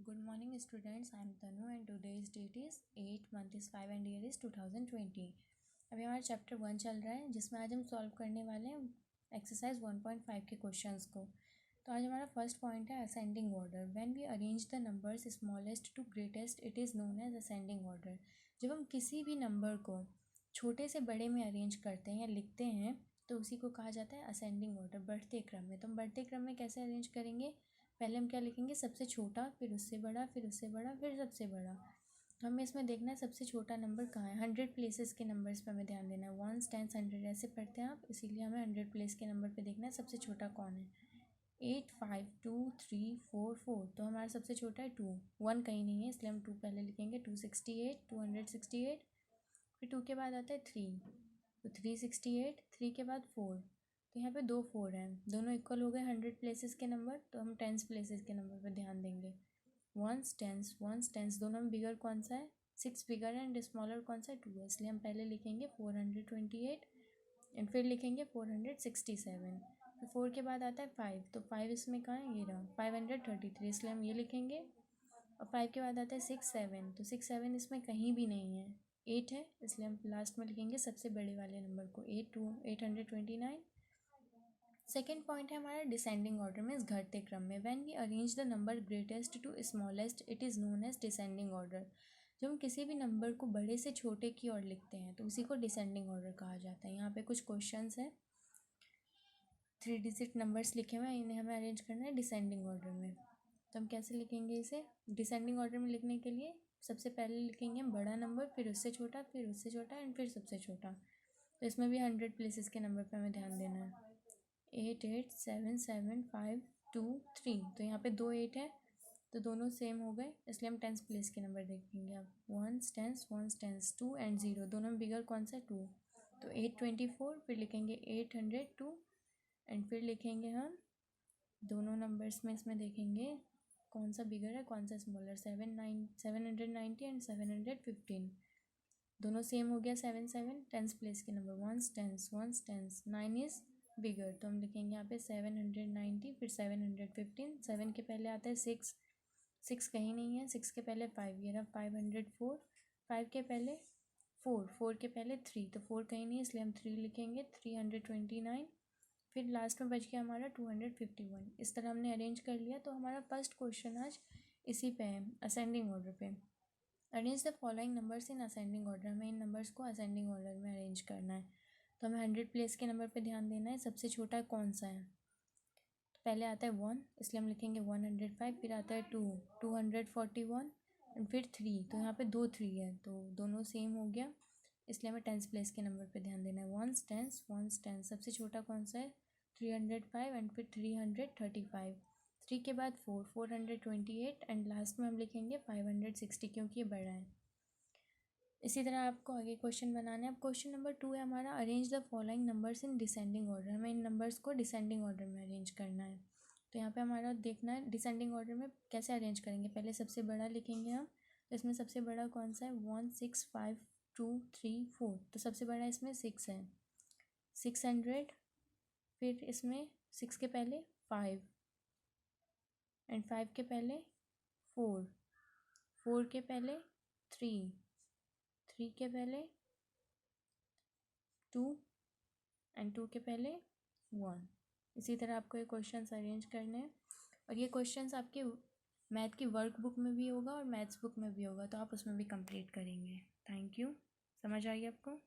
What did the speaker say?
Good morning students, I am Tanu and today's date is 8, month is 5 and year is 2020। अभी हमारा chapter 1 चल रहा है जिसमें आज हम सॉल्व करने वाले हैं एक्सरसाइज 1.5 के क्वेश्चंस को। तो आज हमारा फर्स्ट पॉइंट है ascending order. When we arrange the numbers smallest to greatest it is known as ascending order. जब हम किसी भी नंबर को छोटे से बड़े में अरेंज करते हैं या लिखते हैं तो उसी को कहा जाता है असेंडिंग ऑर्डर, बढ़ते क्रम में। तो हम बढ़ते क्रम में कैसे अरेंज करेंगे? पहले हम क्या लिखेंगे? सबसे छोटा, फिर उससे बड़ा, फिर उससे बड़ा, फिर सबसे बड़ा। तो हमें इसमें देखना है सबसे छोटा नंबर कहाँ है। 100 प्लेसेस के नंबर्स पे हमें ध्यान देना है। 1 10 100 ऐसे पढ़ते हैं आप, इसीलिए हमें 100 प्लेस के नंबर पे देखना है सबसे छोटा कौन है। 8 5 2 3 4 4, तो हमारा सबसे छोटा है 2। 1 कहीं नहीं है इसलिए हम 2 पहले लिखेंगे। 268 268, फिर 2 के बाद आता है 3, तो 368, 3 के बाद 4, तो यहाँ पे 2 4 हैं, दोनों इक्वल हो गए 100 प्लेसेस के नंबर। तो हम 10 प्लेसेस के नंबर पर ध्यान देंगे। 1s 10s दोनों में बिगर कौन सा है? 6 बिगर है एंड स्मॉलर कौन सा है? 2 है, इसलिए हम पहले लिखेंगे 428 एंड फिर लिखेंगे 467। फिर 4 के बाद आता है 5, तो 5 इसमें कहाँ है? ये रहा 533, इसलिए हम ये लिखेंगे। और 5 के बाद आता है 6 7, तो 6 7 इसमें कहीं भी नहीं है। 8 है, इसलिए हम लास्ट में लिखेंगे सबसे बड़े वाले नंबर को 829। सेकेंड पॉइंट है हमारा डिसेंडिंग ऑर्डर में, इस घटते क्रम में। When we arrange the number greatest to smallest it is known as descending order. जब हम किसी भी नंबर को बड़े से छोटे की ओर लिखते हैं तो उसी को डिसेंडिंग ऑर्डर कहा जाता है। यहाँ पे कुछ क्वेश्चंस हैं, 3 डिजिट नंबर्स लिखे हुए हैं, इन्हें हमें अरेंज करना है डिसेंडिंग ऑर्डर में। तो हम कैसे लिखेंगे इसे? डिसेंडिंग ऑर्डर में लिखने के लिए सबसे पहले लिखेंगे हम बड़ा नंबर, फिर उससे छोटा, फिर उससे छोटा एंड फिर सबसे छोटा। तो इसमें भी 100 प्लेसेस के नंबर पे हमें ध्यान देना है। 8 8 7 7 5 2 3, तो यहाँ पे 2 8 है तो दोनों सेम हो गए, इसलिए हम 10 प्लेस के नंबर देखेंगे। अब 1s 10s 2 एंड 0, दोनों में बिगर कौन सा है? 2, तो 824, फिर लिखेंगे 802 एंड फिर लिखेंगे हम दोनों नंबर्स में इसमें देखेंगे कौन सा बिगर है कौन सा स्मॉलर। 790 एंड 715, दोनों सेम हो गया 7 7। 10 प्लेस के नंबर 1s 10 9 इज़ बिगर, तो हम लिखेंगे यहाँ पे 790, फिर 715। 7 के पहले आता है 6, 6 कहीं नहीं है। 6 के पहले 5, ये रहा 504। 5 के पहले 4, 4 के पहले 3, तो 4 कहीं नहीं है इसलिए हम 3 लिखेंगे। 329, फिर लास्ट में बच गया हमारा 251। इस तरह हमने अरेंज कर लिया। तो हमारा फर्स्ट क्वेश्चन आज इसी पे है, असेंडिंग ऑर्डर पे। Arrange the following numbers in ascending order. हमें इन नंबर्स को असेंडिंग ऑर्डर में अरेंज करना है। तो हमें 100 प्लेस के नंबर पे ध्यान देना है। सबसे छोटा कौन सा है? तो पहले आता है 1, इसलिए हम लिखेंगे 105, फिर आता है 2 241 एंड फिर 3, तो यहाँ पे 2 3 है तो दोनों सेम हो गया, इसलिए हमें 10 प्लेस के नंबर पे ध्यान देना है। 1s 10 सबसे छोटा कौन सा है? 305 एंड फिर 335। 3 के बाद 4 428 एंड लास्ट में हम लिखेंगे 560 क्योंकि ये बड़ा है। इसी तरह आपको आगे क्वेश्चन बनाना है। अब क्वेश्चन नंबर 2 है हमारा, arrange the following numbers in descending order. हमें इन नंबर्स को डिसेंडिंग ऑर्डर में अरेंज करना है। तो यहाँ पे हमारा देखना है डिसेंडिंग ऑर्डर में कैसे अरेंज करेंगे। पहले सबसे बड़ा लिखेंगे हम, तो इसमें सबसे बड़ा कौन सा है? 1 6 5 2 3 4, तो सबसे बड़ा इसमें 6 है। 600, फिर इसमें 6 के पहले 5 एंड 5 के पहले 4, 4 के पहले 3, 3 के पहले 2 एंड 2 के पहले 1। इसी तरह आपको ये क्वेश्चंस अरेंज करने हैं और ये क्वेश्चंस आपके मैथ की वर्क बुक में भी होगा और मैथ्स बुक में भी होगा, तो आप उसमें भी कंप्लीट करेंगे। Thank you. समझ आई आपको?